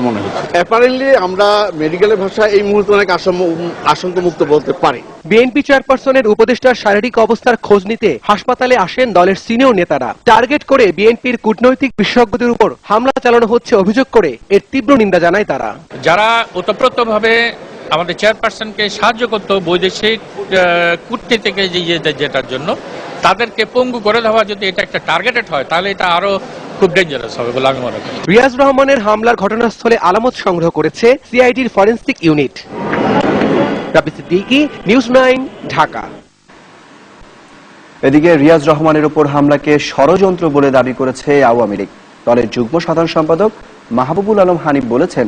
মনে হচ্ছে অ্যাপারেন্টলি আমরা মেডিকেলের ভাষায় এই মুহূর্তে অনেক আশঙ্কামুক্ত বলতে পারি। বিএনপি চেয়ারপারসনের উপদেষ্টার শারীরিক অবস্থার খোঁজ নিতে হাসপাতালে আসেন দলের সিনিয়র নেতারা। টার্গেট করে বিএনপির কূটনৈতিক বিশেষজ্ঞদের উপর হামলা চালানো হচ্ছে অভিযোগ করে এর তীব্র নিন্দা জানায় তারা। যারা ওতপ্রোতভাবে আমাদের চেয়ারপারসনকে সাহায্য করতো বৈদেশিক কূটনীতিকে যেটার জন্য, তাদেরকে পঙ্গু করে দেওয়া যদি এটা একটা টার্গেটেড হয় তাহলে এটা আরো খুব ডেঞ্জারাস হবে বলে আমি মনে করি। রিয়াজ রহমানের হামলার ঘটনাস্থলে আলামত সংগ্রহ করেছে সিআইডির ফরেনসিক ইউনিট। রাবি সিদ্দিকী, নিউজ 9, ঢাকা। এদিকে রিয়াজ রহমানের উপর হামলাকে ষড়যন্ত্র বলে দাবি করেছে আওয়ামী লীগ। দলের যুগ্ম সাধারণ সম্পাদক মাহবুবুল আলম হানিফ বলেছেন,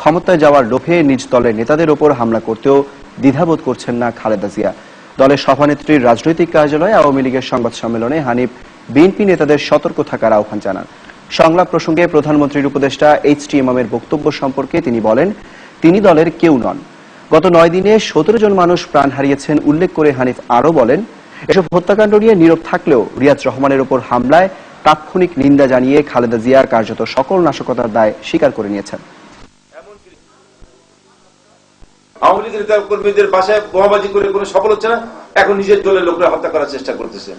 ক্ষমতায় যাওয়ার লোভে নিজ দলের নেতাদের উপর হামলা করতেও দ্বিধাবোধ করছেন না খালেদা জিয়া। দলের সভানেত্রীর রাজনৈতিক কার্যালয়ে আওয়ামী লীগের সংবাদ সম্মেলনে হানিফ বিএনপি নেতাদের সতর্ক থাকার আহ্বান জানান। সংলাপ প্রসঙ্গে প্রধানমন্ত্রীর উপদেষ্টা এইচ.টি. ইমামের বক্তব্য সম্পর্কে তিনি বলেন, তিনি দলের কেউ নন। গত 9 দিনে 17 জন মানুষ প্রাণ হারিয়েছেন উল্লেখ করে হানিফ আরও বলেন, এসব হত্যাকাণ্ড নিয়ে নীরব থাকলেও রিয়াজ রহমানের উপর হামলায় তাৎক্ষণিক নিন্দা জানিয়ে খালেদা জিয়া কার্যত সকল নাশকতার দায় স্বীকার করে নিয়েছেন। আওয়ামী লীগের নেতা কর্মীদের বাসায় বোমাবাজি করে কোনো সফল হচ্ছে না, এখন নিজের দলের লোকরা হত্যা করার চেষ্টা করতেছে।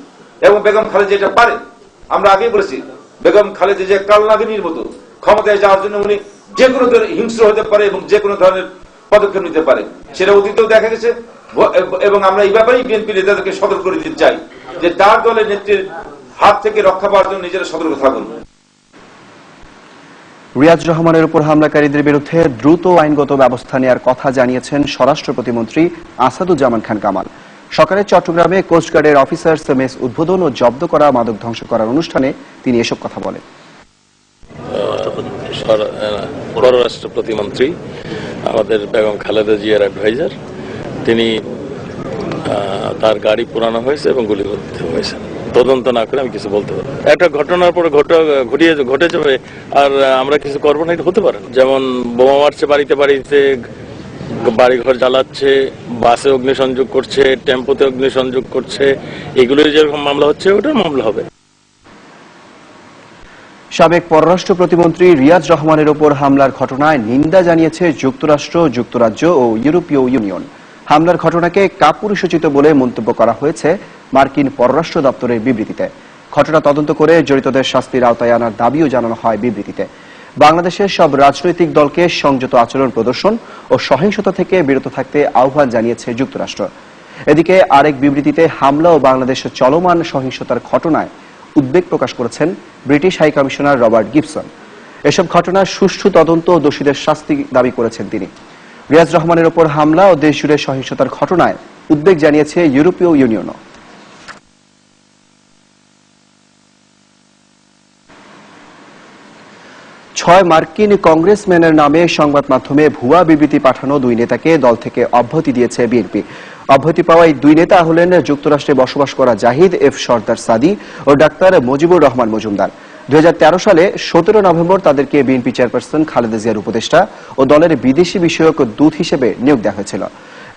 এবং বেগম খালেদা এটা পারে, আমরা আগেই বলেছি, বেগম খালেদা যে কালনাগিনীর মতো ক্ষমতায় যাওয়ার জন্য উনি যে কোনো ধরনের হিংস্র হতে পারে এবং যে কোনো ধরনের পদক্ষেপ নিতে পারে, সেটা অতীতেও দেখা গেছে। এবং আমরা এই ব্যাপারেই বিএনপি নেতাদেরকে সতর্ক করে দিতে চাই যে তার দলের নেত্রীর হাত থেকে রক্ষা পাওয়ার জন্য নিজেরা সতর্ক থাকুন। রিয়াজ রহমানের উপর হামলাকারীদের বিরুদ্ধে দ্রুত আইনগত ব্যবস্থা নেওয়ার কথা জানিয়েছেন স্বরাষ্ট্র প্রতিমন্ত্রী আসাদুজ্জামান খান কামাল। সকালে চট্টগ্রামে কোস্টগার্ডের অফিসার্স মেস উদ্বোধন ও জব্দ করা মাদক ধ্বংস করার অনুষ্ঠানে তিনি এসব কথা বলেন। পররাষ্ট্র প্রতিমন্ত্রী আমাদের বেগম খালেদা জিয়ার অ্যাডভাইজার, তিনি তার গাড়ি পোড়ানো হয়েছে এবং গুলিবিদ্ধ হয়েছে। তদন্ত না করে আমি কিছু বলতে পারি। একটা ঘটনার পরে ঘটে যাবে আর আমরা কিছু করবো না, এটা হতে পারে। যেমন বোমা মারছে বাড়িতে বাড়িতে, বাড়িঘর জ্বালাচ্ছে, বাসে অগ্নিসংযোগ করছে, টেম্পোতে অগ্নিসংযোগ করছে, এগুলো যেরকম মামলা হচ্ছে ওটার মামলা হবে। সাবেক পররাষ্ট্র প্রতিমন্ত্রী রিয়াজ রহমানের উপর হামলার ঘটনায় নিন্দা জানিয়েছে যুক্তরাষ্ট্র, যুক্তরাজ্য ও ইউরোপীয় ইউনিয়ন। হামলার ঘটনাকে কাপুরুষোচিত বলে মন্তব্য করা হয়েছে মার্কিন পররাষ্ট্র দপ্তরের বিবৃতিতে। ঘটনা তদন্ত করে জড়িতদের শাস্তির আওতায় আনার দাবিও জানানো হয় বিবৃতিতে। বাংলাদেশের সব রাজনৈতিক দলকে সংযত আচরণ প্রদর্শন ও সহিংসতা থেকে বিরত থাকতে আহ্বান জানিয়েছে যুক্তরাষ্ট্র। এদিকে আরেক বিবৃতিতে হামলা ও বাংলাদেশের চলমান সহিংসতার ঘটনায় উদ্বেগ প্রকাশ করেছেন British high commissioner Robert Gibson. এসব ঘটনার সুষ্ঠু তদন্ত ও দোষীদের শাস্তি দাবি করেছেন তিনি। রিয়াজ রহমানের উপর হামলা ও দেশজুড়ে সহিংসতার ঘটনায় উদ্বেগ জানিয়েছে ইউরোপীয় ইউনিয়নও। ছয় মার্কিন কংগ্রেসম্যানের নামে সংবাদ মাধ্যমে ভুয়া বিবৃতি পাঠানো 2 নেতাকে দল থেকে অব্যাহতি দিয়েছে বিএনপি। অব্যাহতি পাওয়া এই 2 নেতা হলেন যুক্তরাষ্ট্রে বসবাস করা জাহিদ এফ সর্দার সাদি ও ডাক্তার মুজিবুর রহমান মজুমদার। 2013 সালে 17 নভেম্বর তাদেরকে বিএনপি চেয়ারপারসন খালেদা জিয়ার উপদেষ্টা ও দলের বিদেশি বিষয়ক দূত হিসেবে নিয়োগ দেওয়া হয়েছিল।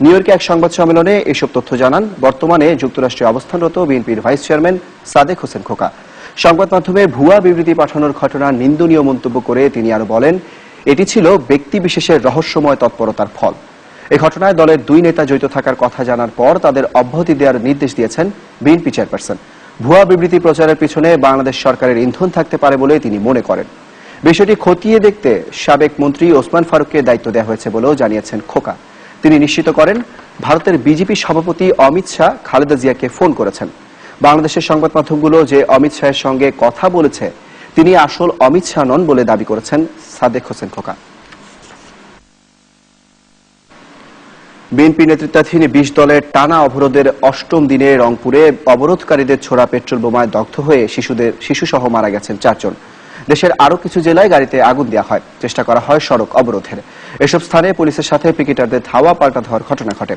নিউ ইয়র্কে এক সংবাদ সম্মেলনে এসব তথ্য জানান বর্তমানে যুক্তরাষ্ট্রে অবস্থানরত বিএনপির ভাইস চেয়ারম্যান সাদেক হোসেন খোকা। সংবাদ মাধ্যমে ভুয়া বিবৃতি পাঠানোর ঘটনা নিন্দনীয় মন্তব্য করে তিনি আরো বলেন, এটি ছিল ব্যক্তি বিশেষের রহস্যময় তৎপরতার ফল। এই ঘটনায় দলের 2 নেতা জড়িত থাকার কথা জানার পর তাদের অব্যাহতি দেওয়ার নির্দেশ দিয়েছেন বিএনপি চেয়ারপারসন। ভুয়া বিবৃতি প্রচারের পিছনে বাংলাদেশ সরকারের ইন্ধন থাকতে পারে বলে তিনি মনে করেন। বিষয়টি খতিয়ে দেখতে সাবেক মন্ত্রী ওসমান ফারুককে দায়িত্ব দেওয়া হয়েছে বলেও জানিয়েছেন খোকা। তিনি নিশ্চিত করেন, ভারতের বিজেপি সভাপতি অমিত শাহ খালেদা জিয়াকে ফোন করেছেন। বাংলাদেশের সংবাদ মাধ্যমগুলো যে অমিত শাহের সঙ্গে কথা বলেছে তিনি আসল অমিত শাহ নন বলে দাবি করেছেন সাদেক হোসেন খোকা। বিএনপি নেতৃত্বাধীন 20 দলের টানা অবরোধের 8ম দিনে রংপুরে অবরোধকারীদের ছোড়া পেট্রোল বোমায় দগ্ধ হয়ে শিশুসহ মারা গেছেন 4 জন। দেশের আরো কিছু জেলায় গাড়িতে আগুন দেওয়া হয়, চেষ্টা করা হয় সড়ক অবরোধের। এসব স্থানে পুলিশের সাথে পিকেটারদের ধাওয়া পাল্টা ধাওয়ার ঘটনা ঘটে।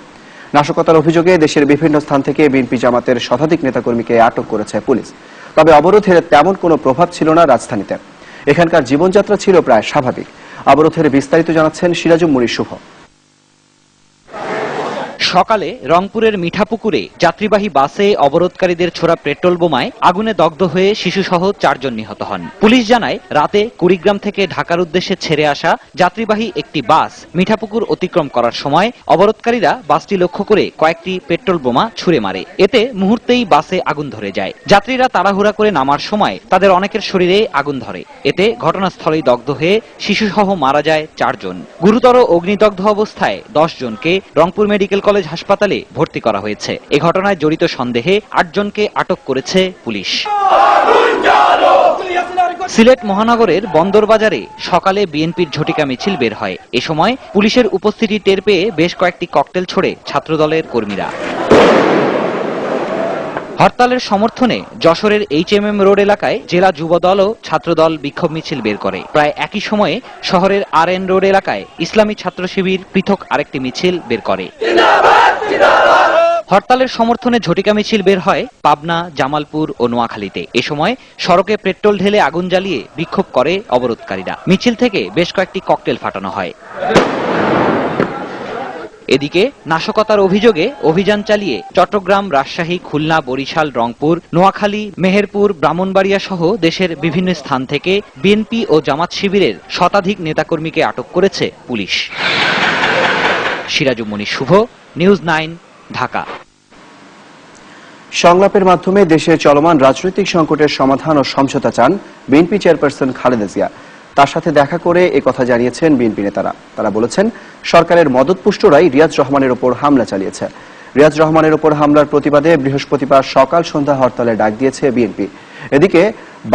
নাশকতার অভিযোগে দেশের বিভিন্ন স্থান থেকে বিএনপি জামাতের শতাধিক নেতাকর্মীকে আটক করেছে পুলিশ। তবে অবরোধের তেমন কোনো প্রভাব ছিল না রাজধানীতে। এখানকার জীবনযাত্রা ছিল প্রায় স্বাভাবিক। অবরোধের বিস্তারিত জানাচ্ছেন সিরাজুম মুনির শুভ। সকালে রংপুরের মিঠাপুকুরে যাত্রীবাহী বাসে অবরোধকারীদের ছোড়া পেট্রোল বোমায় আগুনে দগ্ধ হয়ে শিশুসহ 4 জন নিহত হন। পুলিশ জানায়, রাতে কুড়িগ্রাম থেকে ঢাকার উদ্দেশ্যে ছেড়ে আসা যাত্রীবাহী একটি বাস মিঠাপুকুর অতিক্রম করার সময় অবরোধকারীরা বাসটি লক্ষ্য করে কয়েকটি পেট্রোল বোমা ছুড়ে মারে। এতে মুহূর্তেই বাসে আগুন ধরে যায়। যাত্রীরা তাড়াহুড়া করে নামার সময় তাদের অনেকের শরীরে আগুন ধরে। এতে ঘটনাস্থলেই দগ্ধ হয়ে শিশুসহ মারা যায় 4 জন। গুরুতর অগ্নিদগ্ধ অবস্থায় 10 জনকে রংপুর মেডিকেল কলেজ হাসপাতালে ভর্তি করা হয়েছে। এ ঘটনায় জড়িত সন্দেহে 8 জনকে আটক করেছে পুলিশ। সিলেট মহানগরের বন্দরবাজারে সকালে বিএনপির ঝটিকা মিছিল বের হয়। এ সময় পুলিশের উপস্থিতি টের পেয়ে বেশ কয়েকটি ককটেল ছোড়ে ছাত্রদলের কর্মীরা। হরতালের সমর্থনে যশোরের HMM রোড এলাকায় জেলা যুবদল ও ছাত্রদল বিক্ষোভ মিছিল বের করে। প্রায় একই সময়ে শহরের RN রোড এলাকায় ইসলামী ছাত্র শিবির পৃথক আরেকটি মিছিল বের করে। হরতালের সমর্থনে ঝটিকা মিছিল বের হয় পাবনা, জামালপুর ও নোয়াখালীতে। এ সময় সড়কে পেট্রোল ঢেলে আগুন জ্বালিয়ে বিক্ষোভ করে অবরোধকারীরা। মিছিল থেকে বেশ কয়েকটি ককটেল ফাটানো হয়। এদিকে নাশকতার অভিযোগে অভিযান চালিয়ে চট্টগ্রাম, রাজশাহী, খুলনা, বরিশাল, রংপুর, নোয়াখালী, মেহেরপুর, ব্রাহ্মণবাড়িয়া সহ দেশের বিভিন্ন স্থান থেকে বিএনপি ও জামাত শিবিরের শতাধিক নেতাকর্মীকে আটক করেছে পুলিশ। সিরাজুম মনির শুভ, নিউজ 9, ঢাকা। সংলাপের মাধ্যমে দেশের চলমান রাজনৈতিক সংকটের সমাধান ও সমঝোতা চান বিএনপি চেয়ারপারসন খালেদা জিয়া। তার সাথে দেখা করে একথা জানিয়েছেন বিএনপি নেতারা। তারা বলেছেন, সরকারের মদতপুষ্টরাই রিয়াজ রহমানের ওপর হামলা চালিয়েছে। রিয়াজ রহমানের ওপর হামলার প্রতিবাদে বৃহস্পতিবার সকাল সন্ধ্যা হরতালের ডাক দিয়েছে বিএনপি। এদিকে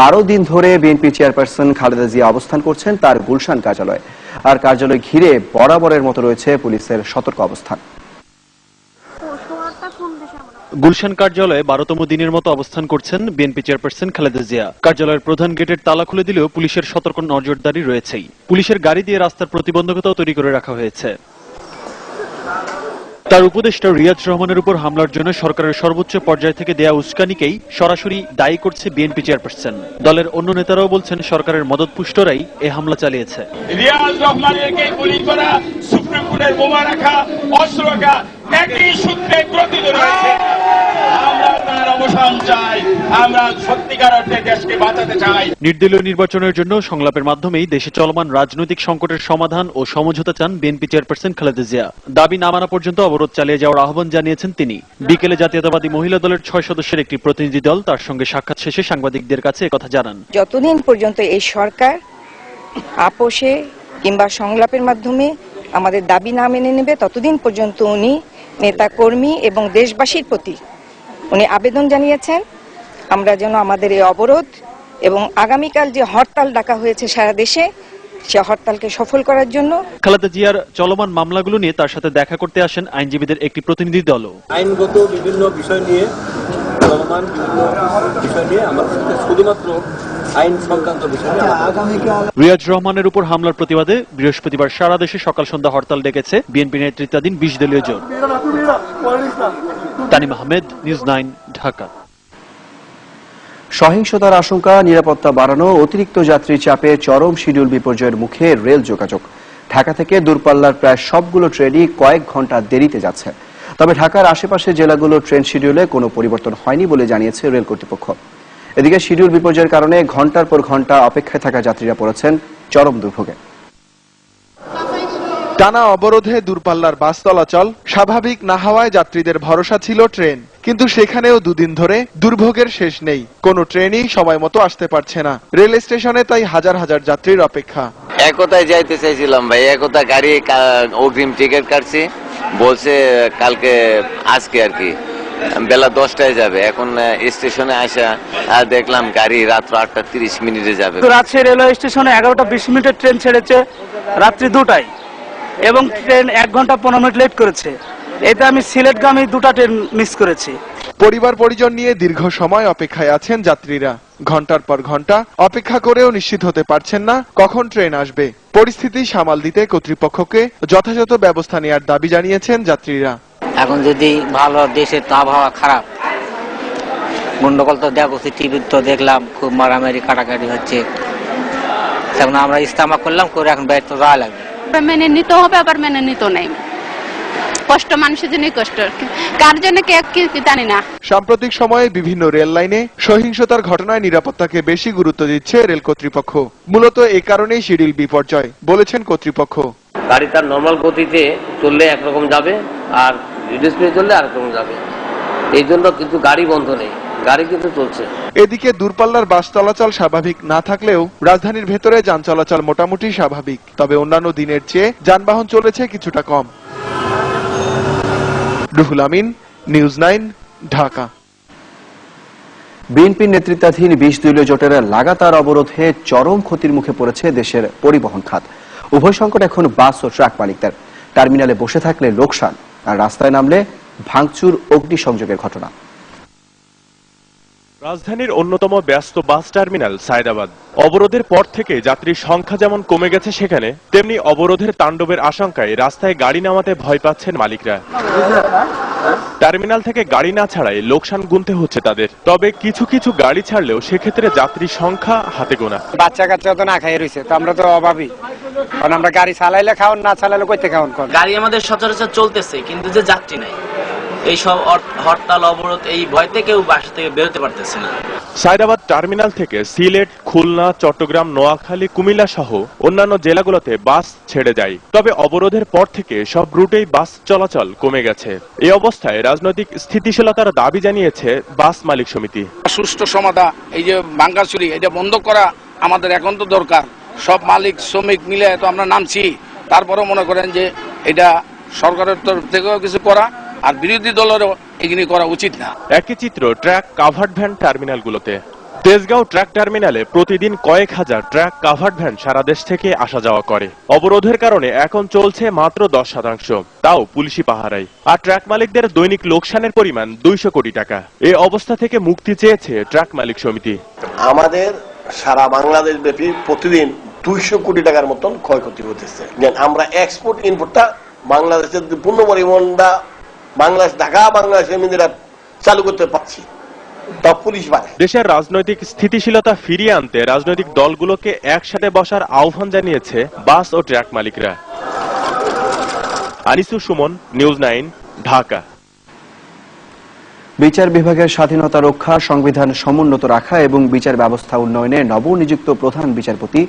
12 দিন ধরে বিএনপি চেয়ারপারসন খালেদা জিয়া অবস্থান করছেন তার গুলশান কার্যালয়ে। আর কার্যালয় ঘিরে বরাবরের মতো রয়েছে পুলিশের সতর্ক অবস্থান। গুলশান কার্যালয়ে 12তম দিনের মতো অবস্থান করছেন বিএনপি চেয়ারপারসন খালেদা জিয়া। কার্যালয়ের প্রধান গেটের তালা খুলে দিলেও পুলিশের সতর্ক নজরদারি রয়েছেই। পুলিশের গাড়ি দিয়ে রাস্তার প্রতিবন্ধকতাও তৈরি করে রাখা হয়েছে। তার উপদেষ্টা রিয়াজ রহমানের উপর হামলার জন্য সরকারের সর্বোচ্চ পর্যায় থেকে দেয়া উস্কানিকেই সরাসরি দায়ী করছে বিএনপি চেয়ারপারসন। দলের অন্য নেতারাও বলছেন, সরকারের মদতপুষ্টরাই এ হামলা চালিয়েছে। রিয়াজ রহমানকে গুলি করা, সুপ্রিম কোর্টের বোমা রাখা, অস্ত্র রাখা একই সূত্রে গ্রথিত রয়েছে। আমরা তার অবসান চাই। আমরা সত্যিকার অর্থে দেশকে বাঁচাতে চাই। নির্দলীয় নির্বাচনের জন্য সংলাপের মাধ্যমেই দেশে চলমান রাজনৈতিক সংকটের সমাধান ও সমঝোতা চান বিএনপি চেয়ারপারসন খালেদা জিয়া। দাবি না মানা পর্যন্ত অবরোধ চালিয়ে যাওয়ার আহ্বান জানিয়েছেন তিনি। বিকেলে জাতীয়তাবাদী মহিলা দলের 6 সদস্যের একটি প্রতিনিধি দল তার সঙ্গে সাক্ষাৎ শেষে সাংবাদিকদের কাছে একথা জানান। যতদিন পর্যন্ত এই সরকার আপোষে কিংবা সংলাপের মাধ্যমে আমাদের দাবি না মেনে নেবে, ততদিন পর্যন্ত উনি নেতাকর্মী এবং দেশবাসীর প্রতি উনি আবেদন জানিয়েছেন আমরা যেন আমাদের এই অবরোধ এবং আগামীকাল যে হরতাল ডাকা হয়েছে সারা দেশে, সে হরতালকে সফল করার জন্য। খালেদা জিয়ার চলমান মামলাগুলো নিয়ে তার সাথে দেখা করতে আসেন আইনজীবীদের একটি প্রতিনিধি দলও। আইনগত বিভিন্ন বিষয় নিয়ে, চলমান বিভিন্ন বিষয় নিয়ে আমাদের সাথে শুধুমাত্র আইন সংক্রান্ত বিষয় নিয়ে রিয়াজ রহমানের উপর হামলার প্রতিবাদে বৃহস্পতিবার সারা দেশে সকাল সন্ধ্যা হরতাল ডেকেছে বিএনপি নেতৃত্বাধীন 20 দলীয় জোট। তানিম আহমেদ, নিউজ 9, ঢাকা। সহিংসতার আশঙ্কা, নিরাপত্তা বাড়ানো, অতিরিক্ত যাত্রী চাপে চরম শিডিউল বিপর্যয়ের মুখে রেল যোগাযোগ। ঢাকা থেকে দূরপাল্লার প্রায় সবগুলো ট্রেনই কয়েক ঘন্টা দেরিতে যাচ্ছে। তবে ঢাকার আশেপাশে জেলাগুলোর ট্রেন শিডিউলে কোনো পরিবর্তন হয়নি বলে জানিয়েছে রেল কর্তৃপক্ষ। এদিকে শিডিউল বিপর্যয়ের কারণে ঘন্টার পর ঘন্টা অপেক্ষায় থাকা যাত্রীরা পড়েছেন চরম দুর্ভোগে। টানা অবরোধে দূরপাল্লার বাস চলাচল স্বাভাবিক না হওয়ায় যাত্রীদের ভরসা ছিল ট্রেন, কিন্তু সেখানেও দুদিন ধরে দুর্ভোগের শেষ নেই। কোনো ট্রেনই সময় মতো আসতে পারছে না। রেল স্টেশনে তাই হাজার হাজার যাত্রীর অপেক্ষা। একতায় যাইতে চাইছিলাম ভাই, একতা গাড়ি অগ্রিম টিকিট কাটছি, বলছে কালকে আজকে আর কি বেলা 10টায় যাবে। এখন স্টেশনে আসা আর দেখলাম গাড়ি রাত্র 8:30 যাবে। রাজশাহী রেলওয়ে স্টেশনে 11:20 ট্রেন ছেড়েছে রাত্রি 2টায় এবং ট্রেন 1 ঘন্টা 15 মিনিট লেট করেছে। এতে আমি সিলেটগামী 2টা ট্রেন মিস করেছি। পরিবার পরিজন নিয়ে দীর্ঘ সময় অপেক্ষায় আছেন যাত্রীরা। ঘন্টার পর ঘন্টা অপেক্ষা করেও নিশ্চিত হতে পারছেন না কখন ট্রেন আসবে। পরিস্থিতি সামাল দিতে কর্তৃপক্ষকে যথাযথ ব্যবস্থা নেওয়ার দাবি জানিয়েছেন যাত্রীরা। এখন যদি ভালো, দেশের তো আবহাওয়া খারাপ, গন্ডগোল তো দেখছি, টিভি তো দেখলাম খুব মারামারি কাটাকাটি হচ্ছে। এখন আমরা ইস্তেমা করলাম, করে এখন বাইরে তো যাওয়া লাগবে। মেনে নিতে হবে, আবার মেনে নিতে নেই। কষ্ট মানুষের জন্যই কষ্ট, কার জন্য কে কি জানি না। সাম্প্রতিক সময়ে বিভিন্ন রেল লাইনে সহিংসতার ঘটনায় নিরাপত্তাকে বেশি গুরুত্ব দিচ্ছে রেল কর্তৃপক্ষ। মূলত এ কারণেই শিডিউল বিপর্যয় বলেছেন কর্তৃপক্ষ। গাড়ি তার নর্মাল গতিতে চললে একরকম যাবে, আর স্পিডে চললে আরেকরকম যাবে। এই জন্য কিন্তু গাড়ি বন্ধ নেই, গাড়ি কিন্তু চলছে। এদিকে দূরপাল্লার বাস চলাচল স্বাভাবিক না থাকলেও রাজধানীর ভেতরে যান চলাচল মোটামুটি স্বাভাবিক। তবে অন্যান্য দিনের চেয়ে যানবাহন চলেছে কিছুটা কম। রুহুল আমিন, নিউজ 9, ঢাকা। বিএনপির নেতৃত্বাধীন 20 দলীয় জোটের লাগাতার অবরোধে চরম ক্ষতির মুখে পড়েছে দেশের পরিবহন খাত। উভয় সংকট এখন বাস ও ট্রাক মালিকদের। টার্মিনালে বসে থাকলে লোকসান, আর রাস্তায় নামলে ভাঙচুর, অগ্নিসংযোগের ঘটনা। রাজধানীর অন্যতম ব্যস্ত বাস টার্মিনাল সায়দাবাদ। অবরোধের পর থেকে যাত্রীর সংখ্যা যেমন কমে গেছে সেখানে, তেমনি অবরোধের তাণ্ডবের আশঙ্কায় রাস্তায় গাড়ি নামাতে ভয় পাচ্ছেন মালিকরা। টার্মিনাল থেকে গাড়ি না ছাড়াই লোকসান গুনতে হচ্ছে তাদের। তবে কিছু কিছু গাড়ি ছাড়লেও সেক্ষেত্রে যাত্রীর সংখ্যা হাতে গোনা। বাচ্চা কাচ্চা তো না খাই রয়েছে, তো আমরা তো অভাবী, কারণ আমরা গাড়ি চালাইলে খাওয়ান, না চালাইলে কইতে খাওয়ান। গাড়ি আমাদের সচরাচর চলতেছে, কিন্তু যে যাত্রী নাই, এই সব হরতাল অবরোধ, এই ভয়তে কেউ বাসা থেকে বেরোতে পারতেছে না। সায়দাবাদ টার্মিনাল থেকে সিলেট, খুলনা, চট্টগ্রাম, নোয়াখালী, কুমিল্লা সহ অন্যান্য জেলাগুলোতে বাস ছেড়ে যায়। তবে অবরোধের পর থেকে সব রুটেই বাস চলাচল কমে গেছে। এই অবস্থায় রাজনৈতিক স্থিতিশীলতার দাবি জানিয়েছে বাস মালিক সমিতি। সুষ্ঠু সমাধান, এই যে ভাঙ্গাচুরি, এটা বন্ধ করা আমাদের এখন তো দরকার। সব মালিক শ্রমিক মিলে তো আমরা নামছি, তারপরেও মনে করেন যে এটা সরকারের তরফ থেকেও কিছু করা, আর বিরোধী দলেরও এগুলি করা উচিত না। একই চিত্র ট্রাক কাভার্ড ভ্যান টার্মিনালগুলোতে। তেজগাঁও ট্রাক টার্মিনালে প্রতিদিন কয়েক হাজার ট্রাক কাভার্ড ভ্যান সারা দেশ থেকে আসা যাওয়া করে। অবরোধের কারণে এখন চলছে মাত্র 10%, তাও পুলিশি পাহারায়। আর ট্রাক মালিকদের দৈনিক লোকসানের পরিমাণ 200 কোটি টাকা। এই অবস্থা থেকে মুক্তি চেয়েছে ট্রাক মালিক সমিতি। আমাদের সারা বাংলাদেশ ব্যাপী প্রতিদিন 200 কোটি টাকার মতন ক্ষয়ক্ষতি হতেছে। আমরা এক্সপোর্ট ইম্পোর্টটা বাংলাদেশের পূর্ণ পরিবহনটা বাংলাদেশ, ঢাকা, বাংলাদেশের মিনিরা চালু করতে পারছি, তা পুলিশ বাড়ে। দেশের রাজনৈতিক স্থিতিশীলতা ফিরিয়ে আনতে রাজনৈতিক দলগুলোকে একসাথে বসার আহ্বান জানিয়েছে বাস ও ট্রাক মালিকরা। আনিসুর সুমন, নিউজ 9, ঢাকা। বিচার বিভাগের স্বাধীনতা রক্ষা, সংবিধান সমুন্নত রাখা এবং বিচার ব্যবস্থা উন্নয়নে নবনিযুক্ত প্রধান বিচারপতি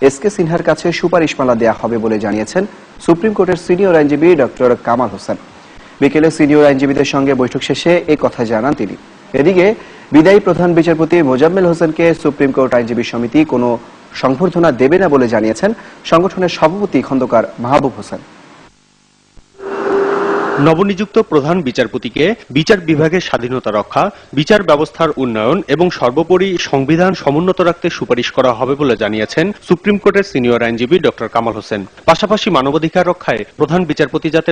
এসকে সিনহার কাছে সুপারিশমালা দেওয়া হবে বলে জানিয়েছেন সুপ্রিম কোর্টের সিনিয়র আইনজীবী ডক্টর কামাল হোসেন। বিকেলে সিনিয়র আইনজীবীদের সঙ্গে বৈঠক শেষে এই কথা জানান তিনি। এদিকে বিদায়ী প্রধান বিচারপতি মোজাম্মেল হোসেনকে সুপ্রিম কোর্ট আইনজীবী সমিতি কোনো সংবর্ধনা দেবে না বলে জানিয়েছেন সংগঠনের সভাপতি খন্দকার মাহবুব হোসেন। নবনিযুক্ত প্রধান বিচারপতিকে বিচার বিভাগের স্বাধীনতা রক্ষা, বিচার ব্যবস্থার উন্নয়ন এবং সর্বোপরি সংবিধান সমুন্নত রাখতে সুপারিশ করা হবে বলে জানিয়েছেন সুপ্রিম কোর্টের সিনিয়র আইনজীবী ডক্টর কামাল হোসেন। পাশাপাশি মানবাধিকার রক্ষায় প্রধান বিচারপতি যাতে